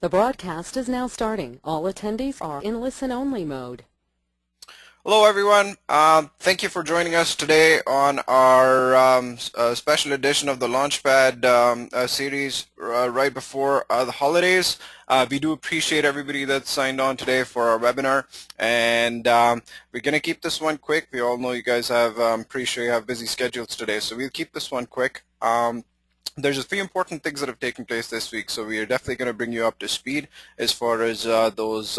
The broadcast is now starting. All attendees are in listen-only mode. Hello everyone, thank you for joining us today on our special edition of the LaunchPad series right before the holidays. We do appreciate everybody that signed on today for our webinar, and we're going to keep this one quick. We all know you guys have, pretty sure you have busy schedules today, so we'll keep this one quick. There's a few important things that have taken place this week, so we are definitely going to bring you up to speed as far as those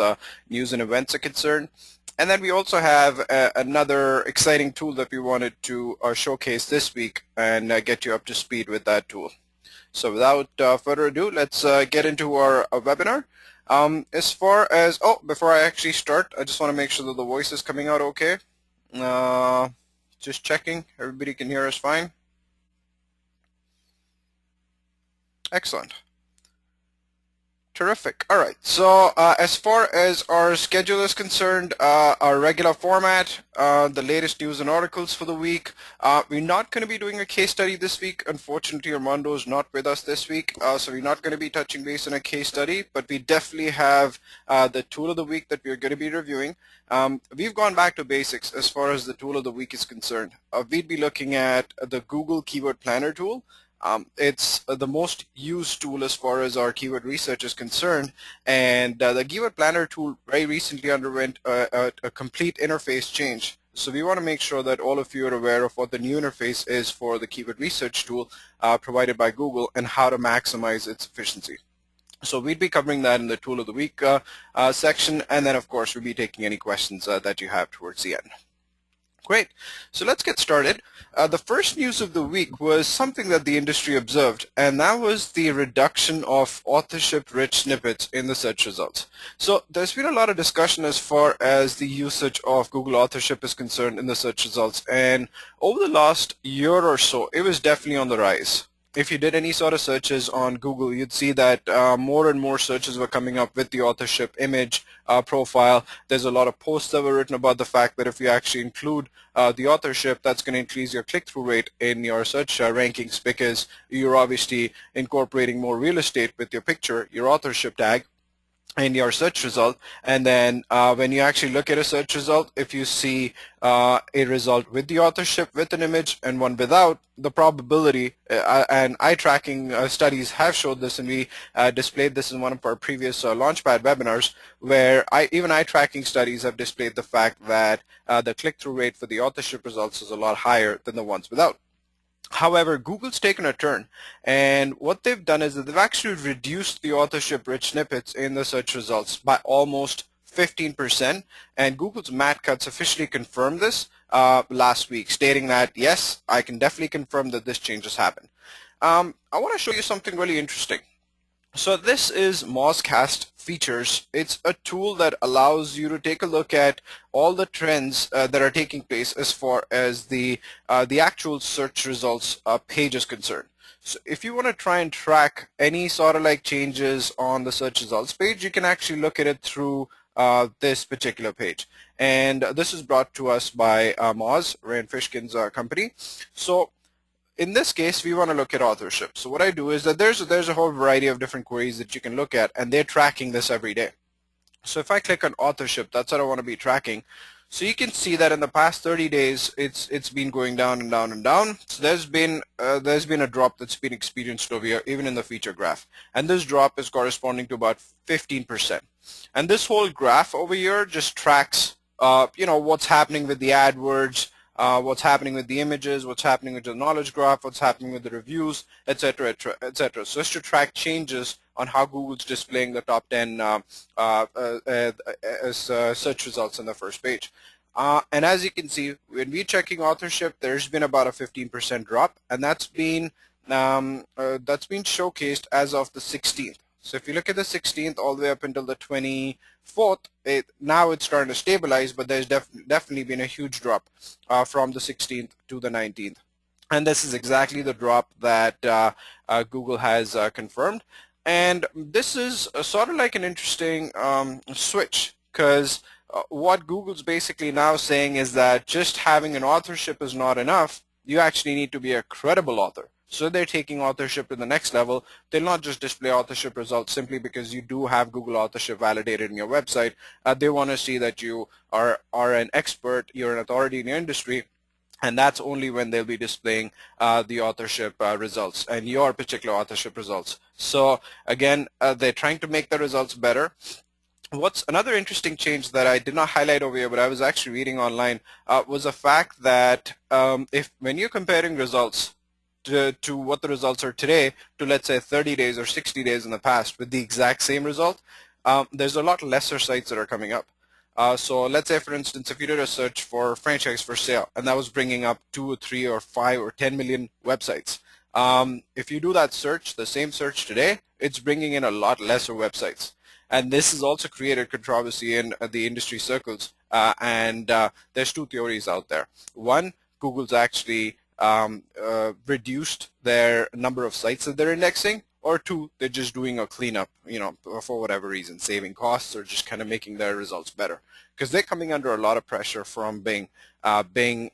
news and events are concerned. And then we also have another exciting tool that we wanted to showcase this week and get you up to speed with that tool. So without further ado, let's get into our webinar. As far as, before I actually start, I just want to make sure that the voice is coming out okay. Just checking, everybody can hear us fine. Excellent. Terrific. All right. So as far as our schedule is concerned, our regular format, the latest news and articles for the week. We're not going to be doing a case study this week. Unfortunately, Armando is not with us this week, so we're not going to be touching base on a case study, but we definitely have the tool of the week that we're going to be reviewing. We've gone back to basics as far as the tool of the week is concerned. We'd be looking at the Google Keyword Planner tool. It's the most used tool as far as our keyword research is concerned, and the Keyword Planner tool very recently underwent a complete interface change. So we want to make sure that all of you are aware of what the new interface is for the keyword research tool provided by Google and how to maximize its efficiency. So we'd be covering that in the tool of the week section, and then of course we'll be taking any questions that you have towards the end. Great. So let's get started. The first news of the week was something that the industry observed, and that was the reduction of authorship-rich snippets in the search results. So there's been a lot of discussion as far as the usage of Google authorship is concerned in the search results, and over the last year or so, it was definitely on the rise. If you did any sort of searches on Google, you'd see that more and more searches were coming up with the authorship image profile. There's a lot of posts that were written about the fact that if you actually include the authorship, that's going to increase your click-through rate in your search rankings, because you're obviously incorporating more real estate with your picture, your authorship tag, in your search result. And then when you actually look at a search result, if you see a result with the authorship with an image and one without, the probability, and eye tracking studies have showed this, and we displayed this in one of our previous LaunchPad webinars, where even eye tracking studies have displayed the fact that the click-through rate for the authorship results is a lot higher than the ones without. However, Google's taken a turn, and what they've done is that they've actually reduced the authorship-rich snippets in the search results by almost 15%, and Google's Matt Cutts officially confirmed this last week, stating that, yes, I can definitely confirm that this change has happened. I want to show you something really interesting. So this is Mozcast Features. It's a tool that allows you to take a look at all the trends that are taking place as far as the actual search results page is concerned. So if you want to try and track any sort of like changes on the search results page, you can actually look at it through this particular page. And this is brought to us by Moz, Rand Fishkin's company. So in this case, we want to look at authorship. So what I do is that there's a whole variety of different queries that you can look at, and they're tracking this every day. So if I click on authorship, that's what I want to be tracking. So you can see that in the past 30 days, it's been going down and down and down. So there's been a drop that's been experienced over here, even in the feature graph. And this drop is corresponding to about 15%. And this whole graph over here just tracks, what's happening with the AdWords, what's happening with the images, what's happening with the knowledge graph, what's happening with the reviews, etc., etc. So it's to track changes on how Google's displaying the top 10 search results on the first page. And as you can see, when we're checking authorship, there's been about a 15% drop, and that's been showcased as of the 16th. So if you look at the 16th all the way up until the 24th, now it's starting to stabilize, but there's definitely been a huge drop from the 16th to the 19th. And this is exactly the drop that Google has confirmed. And this is sort of like an interesting switch, because what Google's basically now saying is that just having an authorship is not enough. you actually need to be a credible author. So they're taking authorship to the next level. They'll not just display authorship results simply because you do have Google authorship validated in your website. They want to see that you are an expert, you're an authority in your industry, and that's only when they'll be displaying the authorship results and your particular authorship results. So again, they're trying to make the results better. What's another interesting change that I did not highlight over here, but I was actually reading online, was the fact that if when you're comparing results to what the results are today to, let's say, 30 days or 60 days in the past with the exact same result, there's a lot lesser sites that are coming up. So let's say, for instance, if you did a search for franchise for sale, and that was bringing up 2 or 3 or 5 or 10 million websites. If you do that search, the same search today, it's bringing in a lot lesser websites. And this has also created controversy in the industry circles. And there's two theories out there. One, Google's actually reduced their number of sites that they're indexing, or two, they're just doing a cleanup, for whatever reason, saving costs or just kind of making their results better. Because they're coming under a lot of pressure from Bing. Bing,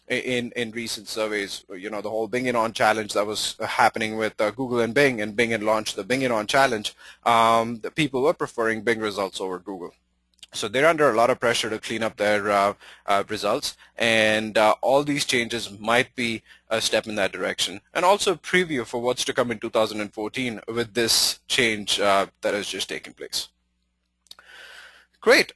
in recent surveys, the whole Bing It On challenge that was happening with Google and Bing had launched the Bing It On challenge. The people were preferring Bing results over Google. So they're under a lot of pressure to clean up their results, and all these changes might be a step in that direction, and also a preview for what's to come in 2014 with this change that has just taken place. Great.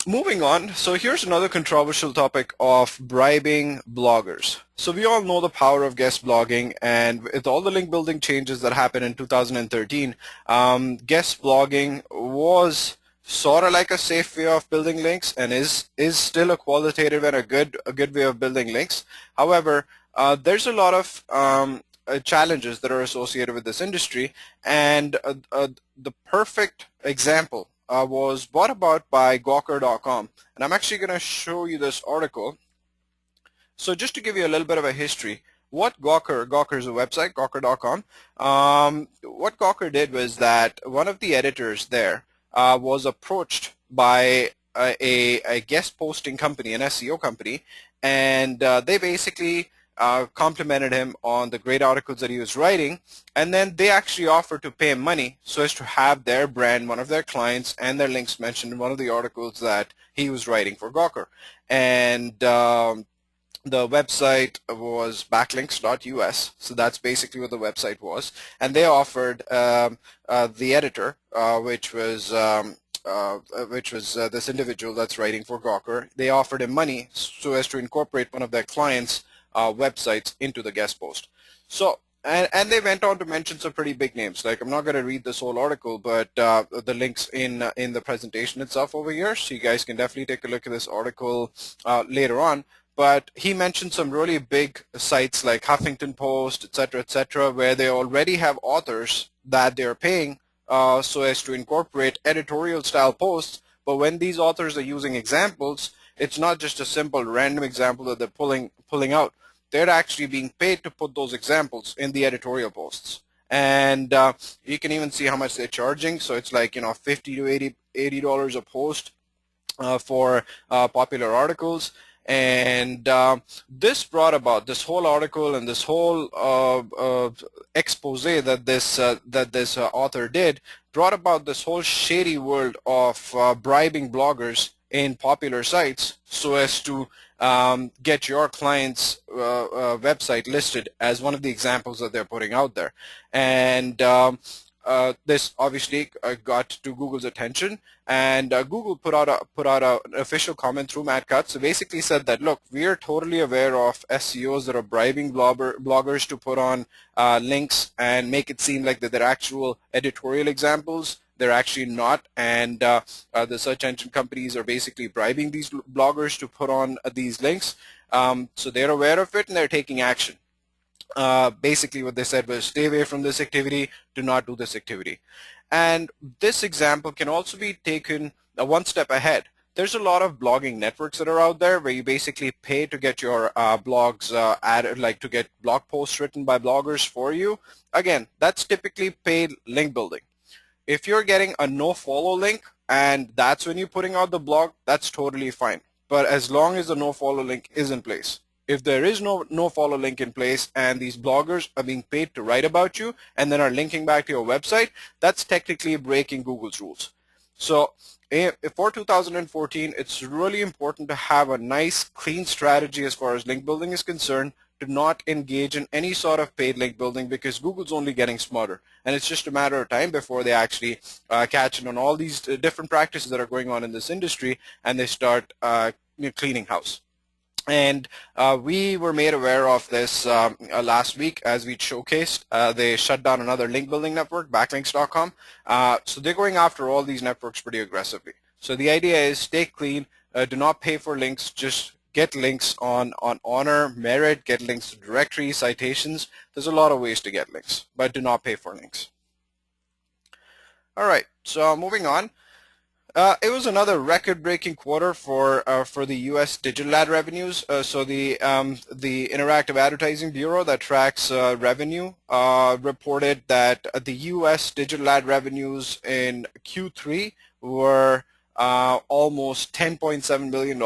Moving on, so here's another controversial topic of bribing bloggers. So we all know the power of guest blogging, and with all the link building changes that happened in 2013, guest blogging was sort of like a safe way of building links, and is still a qualitative and a good way of building links. However, there's a lot of challenges that are associated with this industry, and the perfect example was brought about by Gawker.com, and I'm actually going to show you this article. So just to give you a little bit of a history, what Gawker is a website, Gawker.com. What Gawker did was that one of the editors there was approached by a guest posting company, an SEO company, and they basically complimented him on the great articles that he was writing, and then they actually offered to pay him money so as to have their brand, one of their clients, and their links mentioned in one of the articles that he was writing for Gawker. And the website was backlinks.us, so that's basically what the website was, and they offered the editor, which was this individual that's writing for Gawker, they offered him money so as to incorporate one of their clients' websites into the guest post. So, and they went on to mention some pretty big names. Like, I'm not going to read this whole article, but the links in the presentation itself over here, so you guys can definitely take a look at this article later on. But he mentioned some really big sites like Huffington Post, etc., where they already have authors that they're paying so as to incorporate editorial style posts. But when these authors are using examples, it's not just a simple random example that they're pulling out. They're actually being paid to put those examples in the editorial posts. And you can even see how much they're charging. So it's like, $50 to $80 a post for popular articles. And this brought about, this whole article and this whole expose that this author did brought about this whole shady world of bribing bloggers in popular sites so as to get your client's website listed as one of the examples that they're putting out there. And this obviously got to Google's attention, and Google put out an official comment through Matt Cutts. So basically said that, look, we are totally aware of SEOs that are bribing bloggers to put on links and make it seem like that they're actual editorial examples. They're actually not, and the search engine companies are basically bribing these bloggers to put on these links. So they're aware of it and they're taking action. Basically what they said was, stay away from this activity, do not do this activity. And this example can also be taken one step ahead. There's a lot of blogging networks that are out there where you basically pay to get your blogs added, like to get blog posts written by bloggers for you. Again, that's typically paid link building. If you're getting a no follow link and that's when you're putting out the blog, that's totally fine. But as long as the no follow link is in place, If there is no follow link in place and these bloggers are being paid to write about you and then are linking back to your website, that's technically breaking Google's rules. So for 2014, it's really important to have a nice, clean strategy as far as link building is concerned, to not engage in any sort of paid link building, because Google's only getting smarter, and it's just a matter of time before they actually catch on all these different practices that are going on in this industry, and they start cleaning house. And we were made aware of this last week as we showcased. They shut down another link building network, backlinks.com. So they're going after all these networks pretty aggressively. So the idea is stay clean, do not pay for links, just get links on Honor, Merit, get links to directories, citations. There's a lot of ways to get links, but do not pay for links. All right, so moving on. It was another record-breaking quarter for the U.S. digital ad revenues. So the Interactive Advertising Bureau that tracks revenue reported that the U.S. digital ad revenues in Q3 were almost $10.7 billion,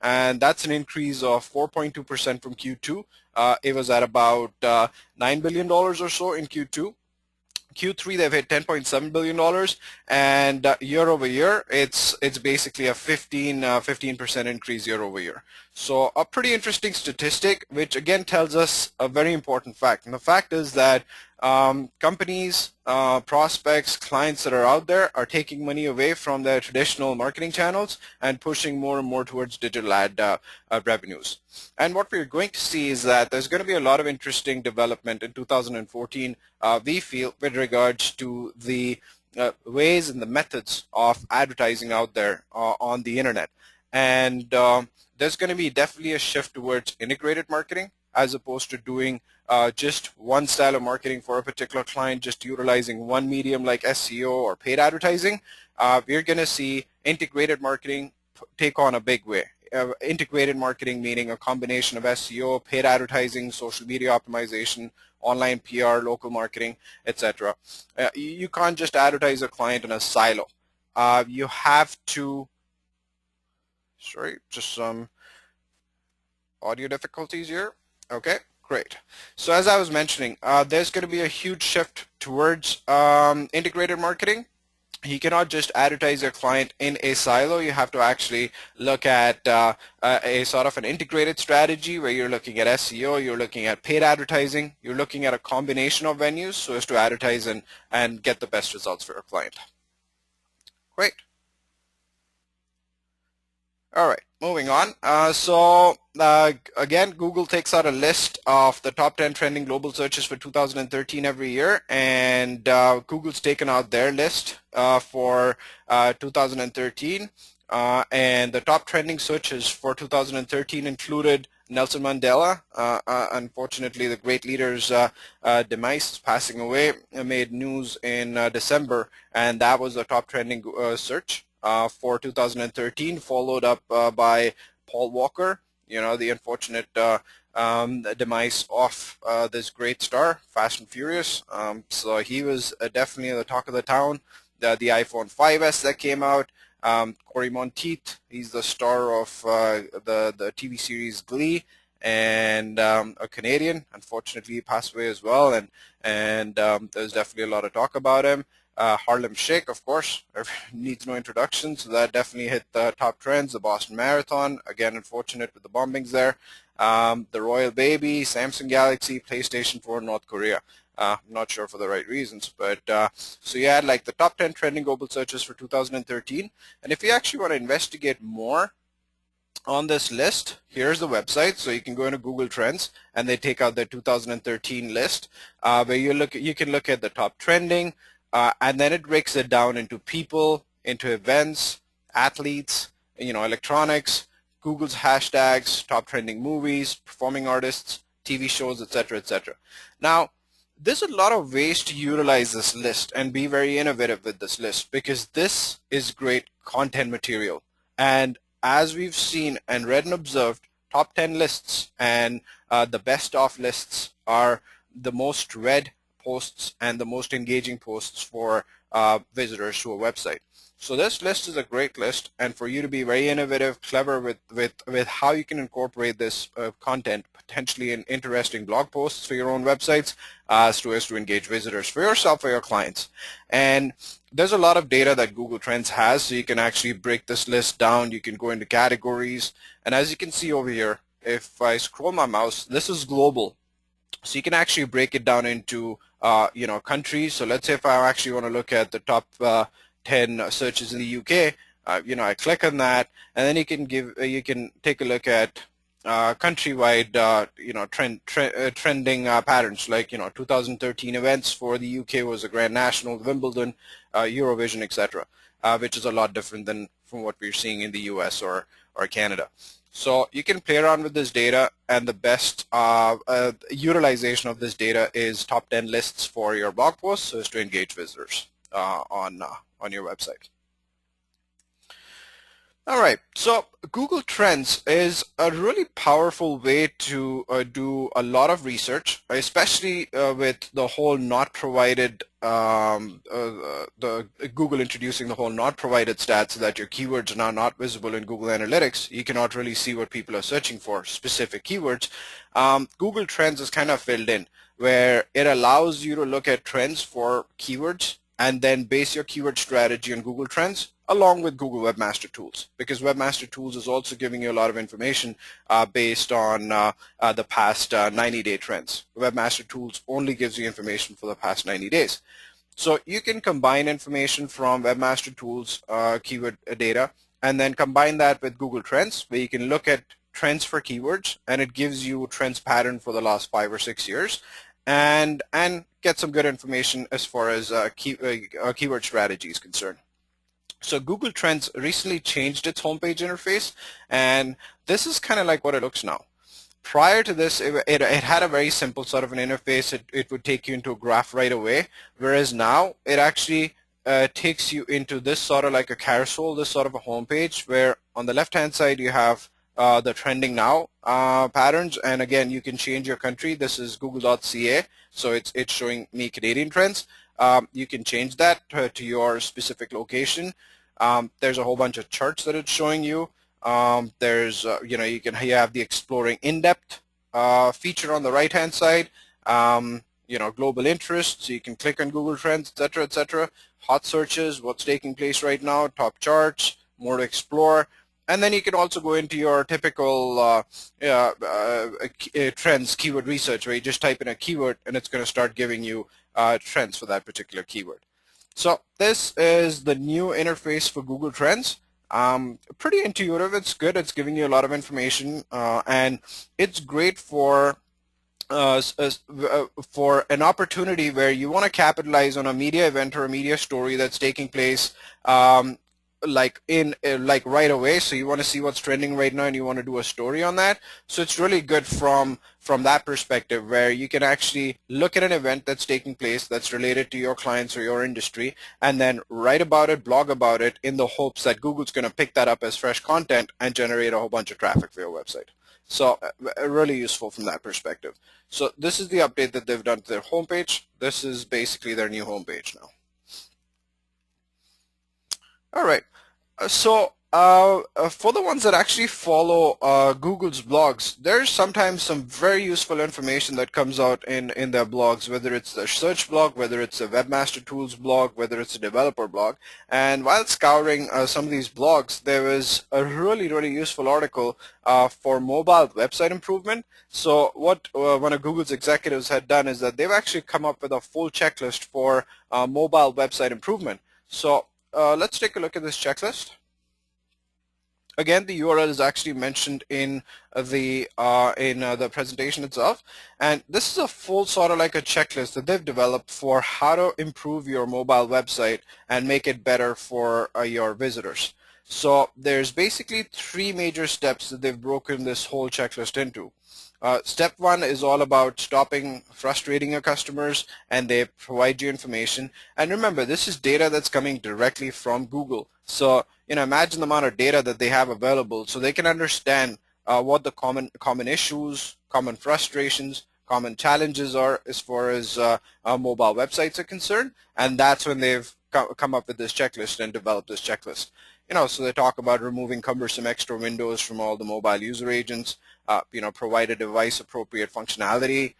and that's an increase of 4.2% from Q2. It was at about $9 billion or so in Q2. Q3 they've hit $10.7 billion, and year over year it's basically a 15% increase year over year. So a pretty interesting statistic, which again tells us a very important fact. And the fact is that companies, prospects, clients that are out there are taking money away from their traditional marketing channels and pushing more and more towards digital ad revenues. And what we're going to see is that there's going to be a lot of interesting development in 2014, we feel, with regards to the ways and the methods of advertising out there on the internet. And there's going to be definitely a shift towards integrated marketing, as opposed to doing just one style of marketing for a particular client, just utilizing one medium like SEO or paid advertising. We're going to see integrated marketing take on a big way. Integrated marketing meaning a combination of SEO, paid advertising, social media optimization, online PR, local marketing, etc. You can't just advertise a client in a silo. You have to, sorry, just some audio difficulties here. Okay, great. So as I was mentioning, there's going to be a huge shift towards integrated marketing. You cannot just advertise your client in a silo. You have to actually look at a sort of an integrated strategy where you're looking at SEO, you're looking at paid advertising, you're looking at a combination of venues so as to advertise and get the best results for your client. Great. All right, moving on. Again, Google takes out a list of the top 10 trending global searches for 2013 every year, and Google's taken out their list for 2013, and the top trending searches for 2013 included Nelson Mandela. Unfortunately, the great leader's demise, passing away, made news in December, and that was the top trending search for 2013, followed up by Paul Walker, the unfortunate demise of this great star, Fast and Furious. So he was definitely the talk of the town. The iPhone 5S that came out, Corey Monteith, he's the star of the TV series Glee, and a Canadian. Unfortunately, he passed away as well, and there's definitely a lot of talk about him. Harlem Shake, of course, needs no introduction, so that definitely hit the top trends. The Boston Marathon, again, unfortunate with the bombings there. The Royal Baby, Samsung Galaxy, PlayStation 4, North Korea. I'm not sure for the right reasons, but so you had like the top 10 trending global searches for 2013. And if you actually want to investigate more on this list, here's the website. So you can go into Google Trends, and they take out their 2013 list, where you can look at the top trending. And then it breaks it down into people, into events, athletes, electronics, Google's hashtags, top trending movies, performing artists, TV shows, etc., etc. Now, there's a lot of ways to utilize this list and be very innovative with this list, because this is great content material. And as we've seen and read and observed, top 10 lists and the best of lists are the most read posts and the most engaging posts for visitors to a website. So this list is a great list, and for you to be very innovative, clever with how you can incorporate this content potentially in interesting blog posts for your own websites as to engage visitors for yourself or your clients. And there's a lot of data that Google Trends has, so you can actually break this list down. You can go into categories, and as you can see over here, if I scroll my mouse, this is global. So you can actually break it down into countries. So let's say if I actually want to look at the top 10 searches in the UK, I click on that, and then you can take a look at countrywide trending patterns, like 2013 events for the UK was a Grand National, Wimbledon, Eurovision, etc., which is a lot different than from what we're seeing in the US or Canada. So you can play around with this data, and the best utilization of this data is top 10 lists for your blog posts, so as to engage visitors on your website. All right, so Google Trends is a really powerful way to do a lot of research, especially with the whole not provided, the Google introducing the whole not provided stats, so that your keywords are now not visible in Google Analytics. You cannot really see what people are searching for, specific keywords. Google Trends is kind of filled in, where it allows you to look at trends for keywords and then base your keyword strategy on Google Trends along with Google Webmaster Tools, because Webmaster Tools is also giving you a lot of information based on the past 90-day trends. Webmaster Tools only gives you information for the past 90 days. So you can combine information from Webmaster Tools keyword data and then combine that with Google Trends, where you can look at trends for keywords, and it gives you trends pattern for the last 5 or 6 years, and get some good information as far as keyword strategy is concerned. So Google Trends recently changed its homepage interface, and this is kind of like what it looks now. Prior to this, it had a very simple sort of an interface. It would take you into a graph right away, whereas now it actually takes you into this sort of like a carousel, this sort of a homepage, where on the left-hand side you have the trending now patterns, and again you can change your country. This is google.ca, so it's showing me Canadian trends. You can change that to your specific location. There's a whole bunch of charts that it's showing you. There's you have the exploring in-depth feature on the right-hand side. Global interests, so you can click on Google Trends, etc., etc. Hot searches, what's taking place right now, top charts, more to explore. And then you can also go into your typical trends keyword research, where you just type in a keyword and it's going to start giving you trends for that particular keyword. So this is the new interface for Google Trends. Pretty intuitive. It's good. It's giving you a lot of information, and it's great for an opportunity where you want to capitalize on a media event or a media story that's taking place like right away. So you want to see what's trending right now and you want to do a story on that. So it's really good from that perspective, where you can actually look at an event that's taking place that's related to your clients or your industry, and then write about it, blog about it, in the hopes that Google's going to pick that up as fresh content and generate a whole bunch of traffic for your website. So really useful from that perspective. So this is the update that they've done to their homepage. This is basically their new homepage now. All right, so for the ones that actually follow Google's blogs, there's sometimes some very useful information that comes out in their blogs, whether it's the search blog, whether it's a Webmaster Tools blog, whether it's a developer blog. And while scouring some of these blogs, there was a really, really useful article for mobile website improvement. So what one of Google's executives had done is that they've actually come up with a full checklist for mobile website improvement. So let's take a look at this checklist. Again, the URL is actually mentioned in the presentation itself, and this is a full sort of like a checklist that they've developed for how to improve your mobile website and make it better for your visitors. So there's basically 3 major steps that they've broken this whole checklist into. Step 1 is all about stopping frustrating your customers, and they provide you information. And remember, this is data that's coming directly from Google. So imagine the amount of data that they have available, so they can understand what the common issues, common frustrations, common challenges are as far as mobile websites are concerned. And that's when they've come up with this checklist and develop this checklist. So they talk about removing cumbersome extra windows from all the mobile user agents, provide a device appropriate functionality,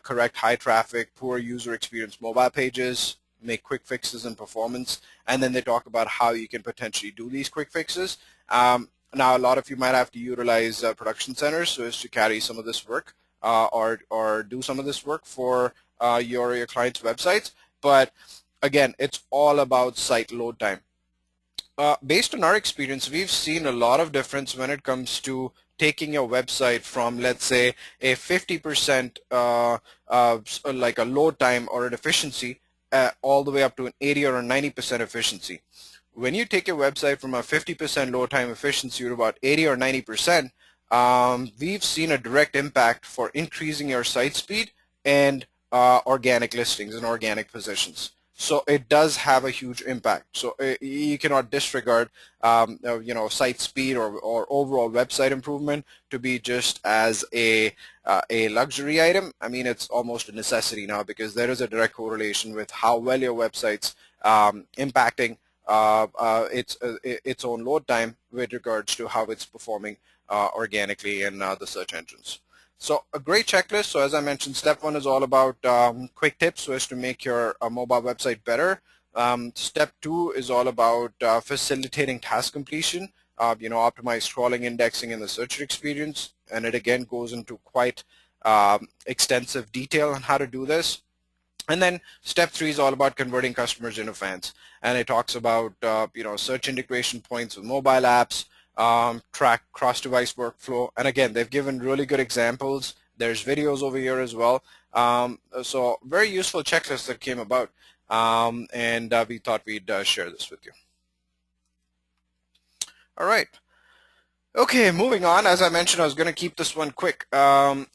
correct high traffic, poor user experience mobile pages, make quick fixes in performance, and then they talk about how you can potentially do these quick fixes. Now, a lot of you might have to utilize production centers so as to carry some of this work or do some of this work for your clients' websites. But again, it's all about site load time. Based on our experience, we've seen a lot of difference when it comes to taking your website from, let's say, a 50% like a load time or an efficiency all the way up to an 80 or a 90% efficiency. When you take your website from a 50% load time efficiency to about 80 or 90%, we've seen a direct impact for increasing your site speed and organic listings and organic positions. So it does have a huge impact. So you cannot disregard, site speed or overall website improvement to be just as a luxury item. I mean, it's almost a necessity now because there is a direct correlation with how well your website's impacting its own load time with regards to how it's performing organically in the search engines. So a great checklist. So as I mentioned, step one is all about quick tips so as to make your mobile website better. Step two is all about facilitating task completion, optimize crawling, indexing, and the searcher experience. And it again goes into quite extensive detail on how to do this. And then step three is all about converting customers into fans. And it talks about, search integration points with mobile apps, track cross-device workflow. And again, they've given really good examples. There's videos over here as well. So very useful checklist that came about. And we thought we'd share this with you. All right. Okay, moving on. As I mentioned, I was going to keep this one quick. This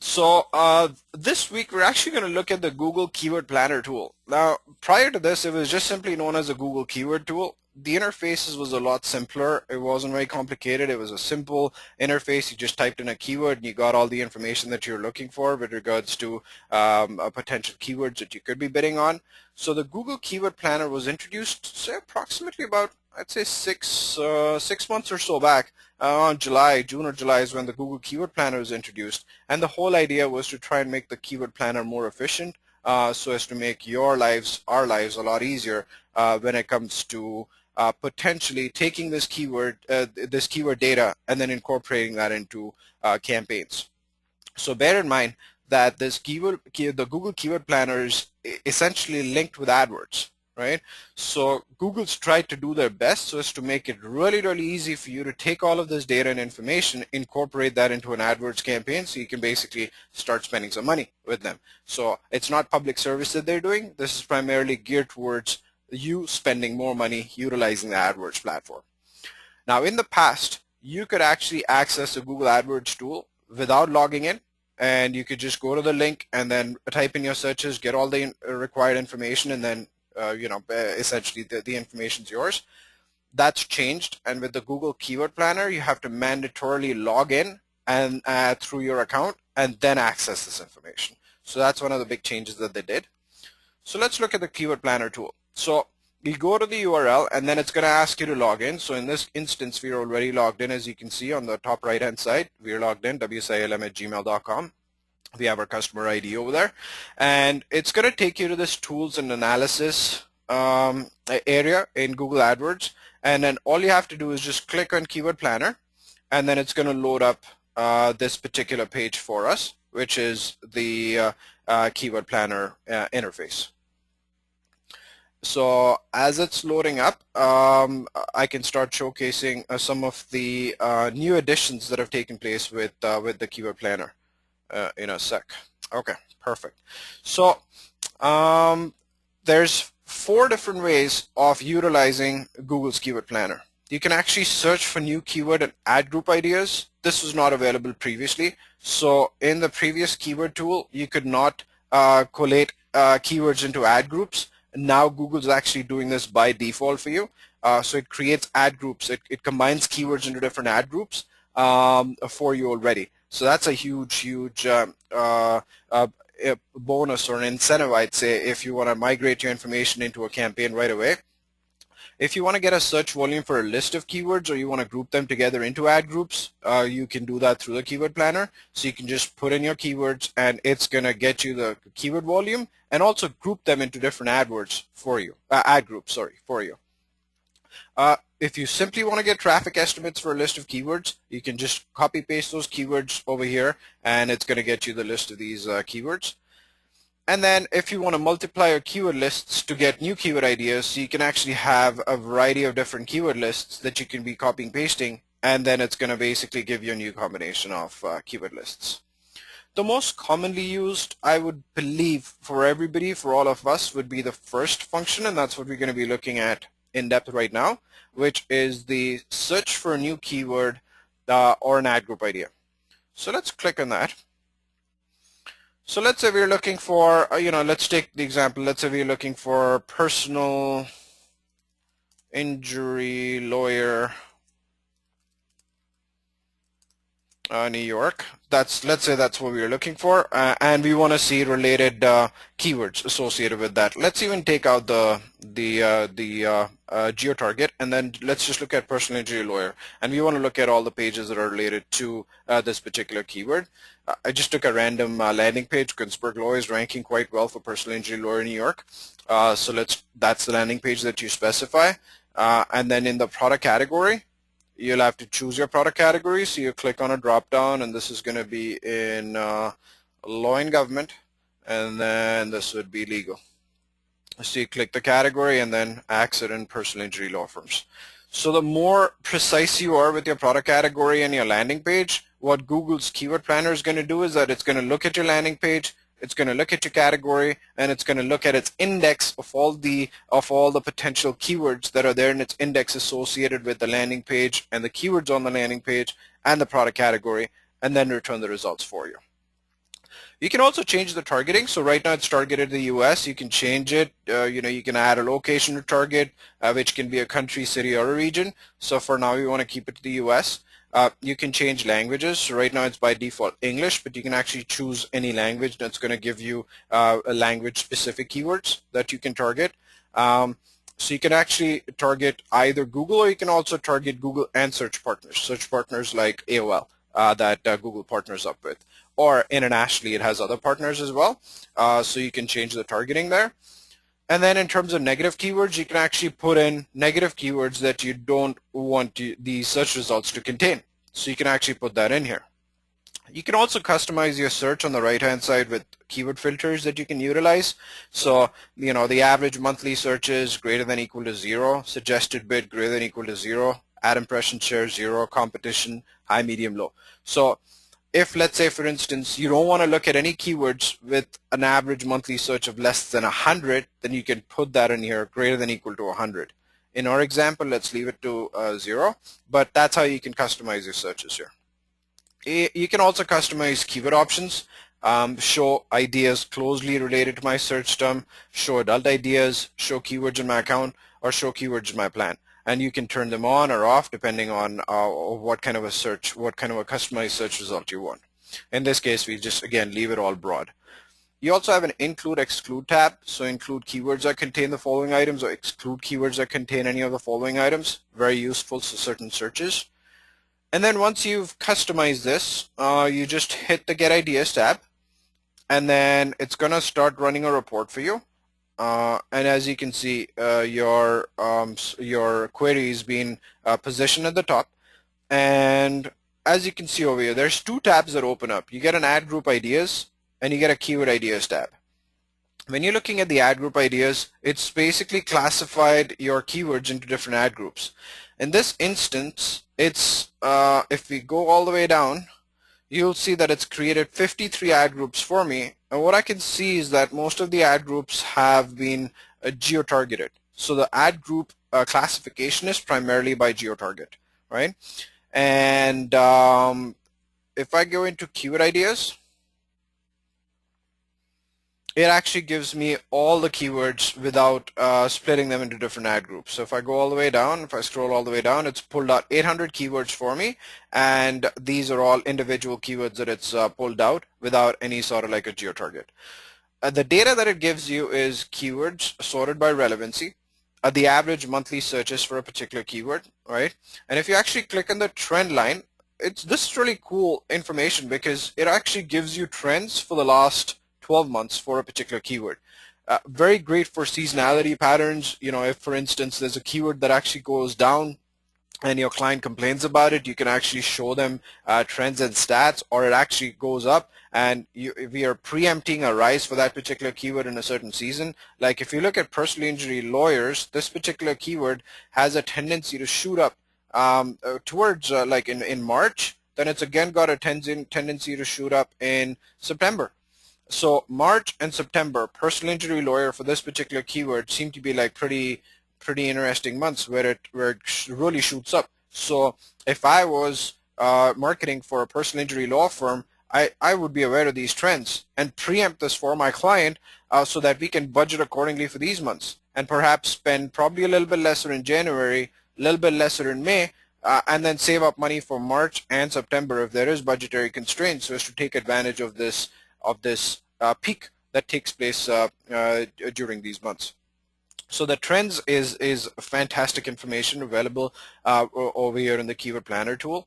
week, we're actually going to look at the Google Keyword Planner tool. Now, prior to this, it was just simply known as a Google Keyword tool. The interfaces was a lot simpler. It wasn't very complicated. It was a simple interface. You just typed in a keyword and you got all the information that you're looking for with regards to potential keywords that you could be bidding on. So the Google Keyword Planner was introduced, say, approximately about, I'd say, 6 months or so back. On June or July is when the Google Keyword Planner was introduced, and the whole idea was to try and make the Keyword Planner more efficient, so as to make our lives a lot easier when it comes to potentially taking this keyword data and then incorporating that into campaigns. So bear in mind that the Google Keyword Planner is essentially linked with AdWords. Right? So Google's tried to do their best so as to make it really, really easy for you to take all of this data and information, incorporate that into an AdWords campaign so you can basically start spending some money with them. So it's not public service that they're doing. This is primarily geared towards you spending more money utilizing the AdWords platform. Now, in the past, you could actually access the Google AdWords tool without logging in, and you could just go to the link and then type in your searches, get all the required information, and then essentially the information's yours. That's changed, and with the Google Keyword Planner, you have to mandatorily log in and through your account and then access this information. So that's one of the big changes that they did. So let's look at the Keyword Planner tool. So you go to the URL, and then it's going to ask you to log in. So in this instance, we're already logged in. As you can see on the top right-hand side, we're logged in, wsilm@gmail.com. We have our customer ID over there, and it's going to take you to this tools and analysis area in Google AdWords, and then all you have to do is just click on Keyword Planner, and then it's going to load up this particular page for us, which is the Keyword Planner interface. So as it's loading up, I can start showcasing some of the new additions that have taken place with the Keyword Planner. In a sec. Okay, perfect. So there's 4 different ways of utilizing Google's Keyword Planner. You can actually search for new keyword and ad group ideas. This was not available previously. So in the previous keyword tool, you could not collate keywords into ad groups. Now Google's actually doing this by default for you. So it creates ad groups. It combines keywords into different ad groups for you already. So that's a huge bonus or an incentive, I'd say, if you want to migrate your information into a campaign right away. If you want to get a search volume for a list of keywords or you want to group them together into ad groups, you can do that through the keyword planner. So you can just put in your keywords and it's going to get you the keyword volume and also group them into different AdWords for you, ad groups, sorry, for you. If you simply want to get traffic estimates for a list of keywords, you can just copy paste those keywords over here and it's going to get you the list of these keywords. And then if you want to multiply your keyword lists to get new keyword ideas, so you can actually have a variety of different keyword lists that you can be copying pasting, and then it's going to basically give you a new combination of keyword lists. The most commonly used, I would believe, for everybody, for all of us, would be the first function, and that's what we're going to be looking at in depth right now, which is the search for a new keyword or an ad group idea. So let's click on that. So let's say we're looking for, let's take the example, let's say we're looking for personal injury lawyer, New York. Let's say that's what we're looking for, and we want to see related keywords associated with that. Let's even take out the geo target, and then let's just look at personal injury lawyer, and we want to look at all the pages that are related to this particular keyword. I just took a random landing page. Ginsburg Law is ranking quite well for personal injury lawyer in New York, so that's the landing page that you specify, and then in the product category, you'll have to choose your product category. So you click on a drop down, and this is going to be in law and government, and then this would be legal. So you click the category and then accident personal injury law firms. So the more precise you are with your product category and your landing page, what Google's keyword planner is going to do is that it's going to look at your landing page, it's going to look at your category, and it's going to look at its index of all the potential keywords that are there in its index associated with the landing page and the keywords on the landing page and the product category, and then return the results for you. You can also change the targeting. So right now it's targeted the US. You can change it. You can add a location to target, which can be a country, city, or a region. So for now, we want to keep it to the US. You can change languages. So right now it's by default English, but you can actually choose any language that's going to give you a language-specific keywords that you can target. So you can actually target either Google, or you can also target Google and search partners like AOL that Google partners up with. Or internationally, it has other partners as well. So you can change the targeting there. And then in terms of negative keywords, you can actually put in negative keywords that you don't want the search results to contain. So you can actually put that in here. You can also customize your search on the right-hand side with keyword filters that you can utilize. So, the average monthly searches greater than equal to 0, suggested bid greater than equal to 0, ad impression share 0, competition, high, medium, low. So if, let's say, for instance, you don't want to look at any keywords with an average monthly search of less than 100, then you can put that in here, greater than equal to 100. In our example, let's leave it to 0, but that's how you can customize your searches here. You can also customize keyword options, show ideas closely related to my search term, show adult ideas, show keywords in my account, or show keywords in my plan. And you can turn them on or off depending on what kind of a customized search result you want. In this case, we just, again, leave it all broad. You also have an include exclude tab. So include keywords that contain the following items, or exclude keywords that contain any of the following items. Very useful for certain searches. And then once you've customized this, you just hit the Get Ideas tab, and then it's going to start running a report for you. And as you can see, your query is being positioned at the top. And as you can see over here, there's two tabs that open up. You get an ad group ideas, and you get a keyword ideas tab. When you're looking at the ad group ideas, it's basically classified your keywords into different ad groups. In this instance, it's if we go all the way down, you'll see that it's created 53 ad groups for me. And what I can see is that most of the ad groups have been geo-targeted. So the ad group classification is primarily by geo-target, right? And if I go into keyword ideas, it actually gives me all the keywords without splitting them into different ad groups. So if I go all the way down, if I scroll all the way down, it's pulled out 800 keywords for me, and these are all individual keywords that it's pulled out without any sort of like a geo-target. The data that it gives you is keywords sorted by relevancy, the average monthly searches for a particular keyword, right? And if you actually click on the trend line, this is really cool information because it actually gives you trends for the last 12 months for a particular keyword. Very great for seasonality patterns. You know, if for instance there's a keyword that actually goes down and your client complains about it, you can actually show them trends and stats, or it actually goes up and if we are preempting a rise for that particular keyword in a certain season. Like if you look at personal injury lawyers, this particular keyword has a tendency to shoot up towards like in March, then it's again got a tendency to shoot up in September. So March and September, personal injury lawyer for this particular keyword seem to be like pretty interesting months where it really shoots up. So if I was marketing for a personal injury law firm, I would be aware of these trends and preempt this for my client so that we can budget accordingly for these months and perhaps spend probably a little bit lesser in January, a little bit lesser in May, and then save up money for March and September if there is budgetary constraints, so as to take advantage of this peak that takes place during these months. So the trends is fantastic information available over here in the Keyword Planner tool.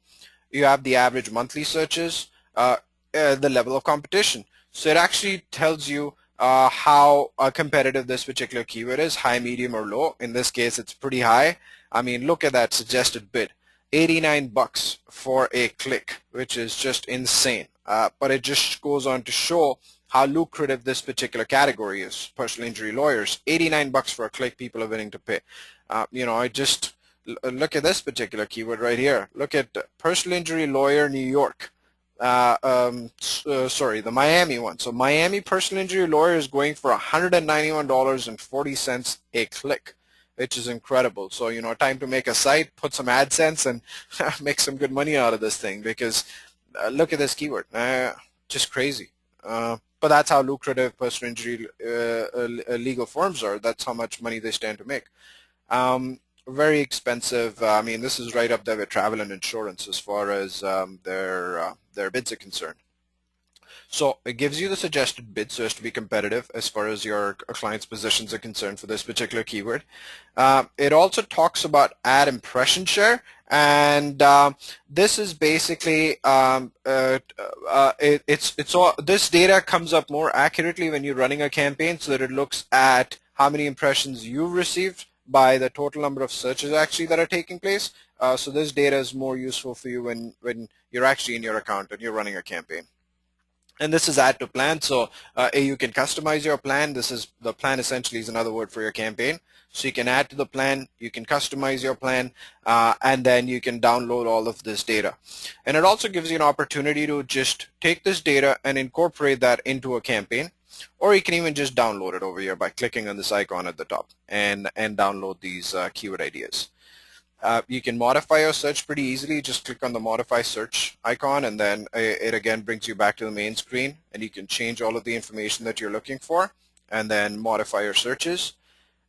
You have the average monthly searches, the level of competition. So it actually tells you how competitive this particular keyword is, high, medium, or low. In this case, it's pretty high. I mean, look at that suggested bid. 89 bucks for a click, which is just insane. But it just goes on to show how lucrative this particular category is. Personal injury lawyers, 89 bucks for a click, people are willing to pay. You know, I just look at this particular keyword right here. Look at personal injury lawyer New York. Sorry, the Miami one. So Miami personal injury lawyer is going for $191.40 a click, which is incredible. So, you know, time to make a site, put some AdSense, and make some good money out of this thing, because look at this keyword. Just crazy. But that's how lucrative personal injury legal firms are. That's how much money they stand to make. Very expensive. I mean, this is right up there with travel and insurance as far as their bids are concerned. So it gives you the suggested bid so as to be competitive as far as your client's positions are concerned for this particular keyword. It also talks about ad impression share, and this is basically this data comes up more accurately when you're running a campaign, so that it looks at how many impressions you've received by the total number of searches actually that are taking place. So this data is more useful for you when you're actually in your account and you're running a campaign. And this is add to plan, so you can customize your plan. The plan essentially is another word for your campaign. So you can add to the plan, you can customize your plan, and then you can download all of this data. And it also gives you an opportunity to just take this data and incorporate that into a campaign, or you can even just download it over here by clicking on this icon at the top and download these keyword ideas. You can modify your search pretty easily. Just click on the modify search icon, and then it again brings you back to the main screen, and you can change all of the information that you're looking for and then modify your searches.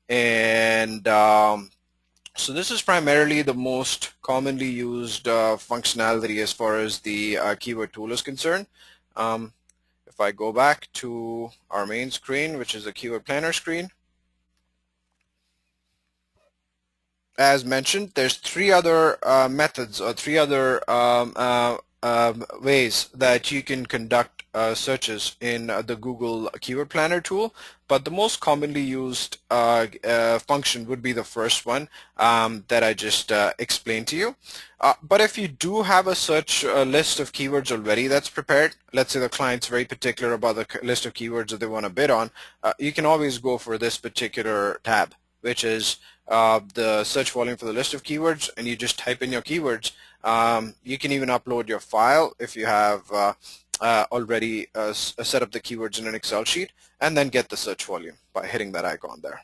And so this is primarily the most commonly used functionality as far as the keyword tool is concerned. If I go back to our main screen, which is the keyword planner screen, as mentioned, there's three other methods, or three other ways that you can conduct searches in the Google Keyword Planner tool. But the most commonly used function would be the first one that I just explained to you. But if you do have a search list of keywords already that's prepared, let's say the client's very particular about the list of keywords that they want to bid on, you can always go for this particular tab, which is the search volume for the list of keywords, and you just type in your keywords. You can even upload your file if you have already set up the keywords in an Excel sheet, and then get the search volume by hitting that icon there.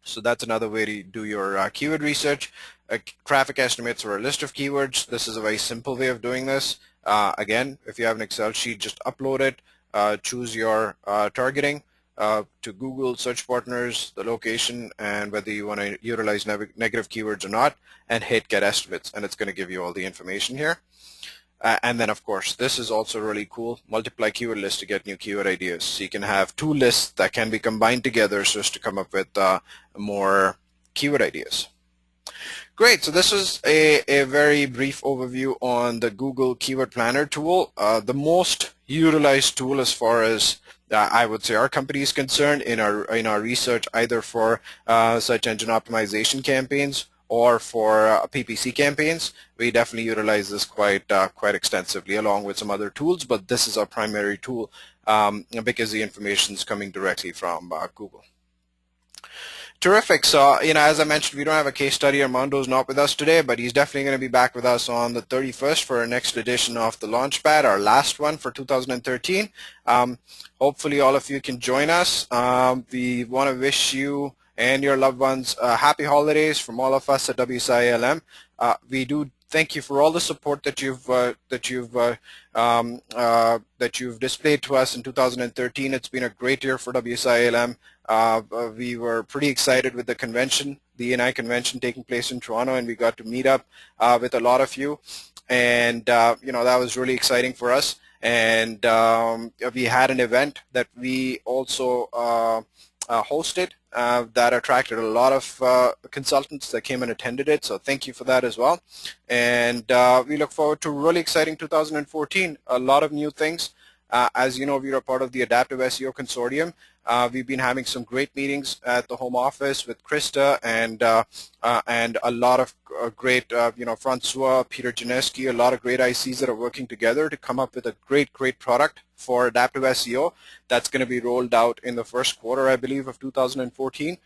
So that's another way to do your keyword research. Traffic estimates for a list of keywords. This is a very simple way of doing this. Again, if you have an Excel sheet, just upload it, choose your targeting, to Google search partners, the location, and whether you want to utilize negative keywords or not, and hit get estimates, and it's going to give you all the information here. And then of course this is also really cool, multiply keyword list to get new keyword ideas. So you can have two lists that can be combined together so as to come up with more keyword ideas. Great, so this is a very brief overview on the Google Keyword Planner tool, the most utilized tool as far as I would say our company is concerned in our research, either for search engine optimization campaigns or for PPC campaigns. We definitely utilize this quite extensively, along with some other tools, but this is our primary tool because the information is coming directly from Google. Terrific. So, as I mentioned, we don't have a case study. Armando's not with us today, but he's definitely going to be back with us on the 31st for our next edition of the LaunchPad, our last one for 2013. Hopefully all of you can join us. We want to wish you and your loved ones happy holidays from all of us at WSI ALM. We do thank you for all the support that you've displayed to us in 2013. It's been a great year for WSI ALM. We were pretty excited with the convention, the E&I convention taking place in Toronto, and we got to meet up with a lot of you, and that was really exciting for us. And we had an event that we also hosted that attracted a lot of consultants that came and attended it, so thank you for that as well. And we look forward to a really exciting 2014, a lot of new things. As you know, we are part of the Adaptive SEO Consortium. We've been having some great meetings at the home office with Krista and a lot of great, Francois, Peter Janeski, a lot of great ICs that are working together to come up with a great product for Adaptive SEO that's going to be rolled out in the first quarter, I believe, of 2014.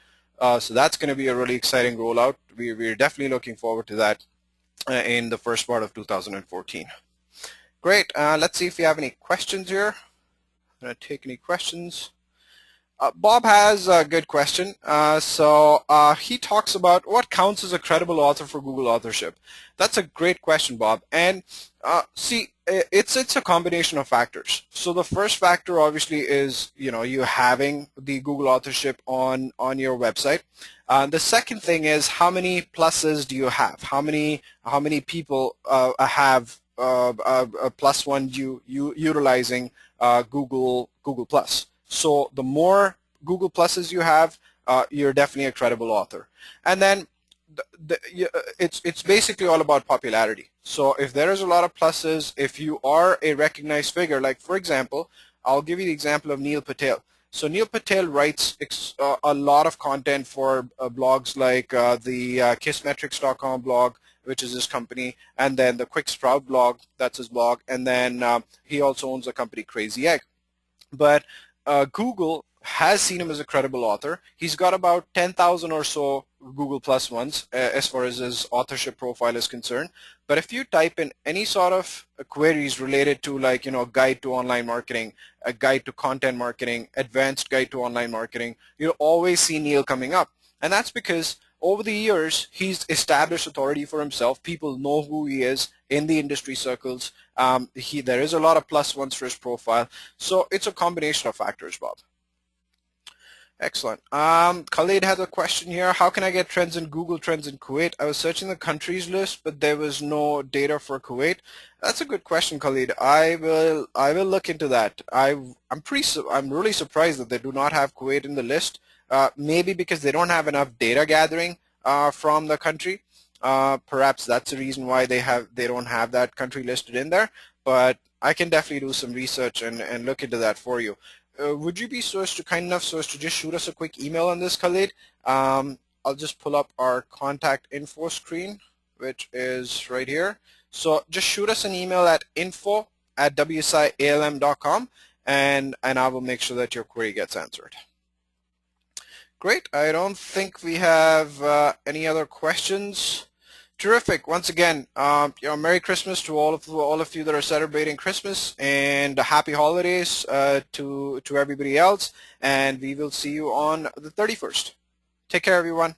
So that's going to be a really exciting rollout. We're definitely looking forward to that in the first part of 2014. Great. Let's see if we have any questions here. I'm going to take any questions. Bob has a good question. So he talks about what counts as a credible author for Google authorship. That's a great question, Bob. And see, it's a combination of factors. So the first factor obviously is you having the Google authorship on your website. The second thing is how many pluses do you have? How many people have a plus one utilizing Google Plus? So the more Google Pluses you have, you're definitely a credible author. And then it's basically all about popularity. So if there is a lot of pluses, if you are a recognized figure, like for example, I'll give you the example of Neil Patel. So Neil Patel writes a lot of content for blogs like the kissmetrics.com blog, which is his company, and then the Quick Sprout blog, that's his blog, and then he also owns a company, Crazy Egg. But Google has seen him as a credible author. He's got about 10,000 or so Google Plus ones as far as his authorship profile is concerned. But if you type in any sort of queries related to like, guide to online marketing, a guide to content marketing, advanced guide to online marketing, you'll always see Neil coming up. And that's because over the years, he's established authority for himself. People know who he is in the industry circles. There is a lot of plus ones for his profile. So it's a combination of factors, Bob. Excellent. Khalid has a question here. How can I get trends in Google Trends in Kuwait? I was searching the countries list, but there was no data for Kuwait. That's a good question, Khalid. I will look into that. I'm really surprised that they do not have Kuwait in the list. Maybe because they don't have enough data gathering from the country. Perhaps that's the reason why they don't have that country listed in there. But I can definitely do some research and look into that for you. Would you be kind enough to just shoot us a quick email on this, Khalid? I'll just pull up our contact info screen, which is right here. So just shoot us an email at info@wsialm.com, and I will make sure that your query gets answered. Great. I don't think we have any other questions. Terrific. Once again, Merry Christmas to all of you that are celebrating Christmas, and happy holidays to everybody else. And we will see you on the 31st. Take care, everyone.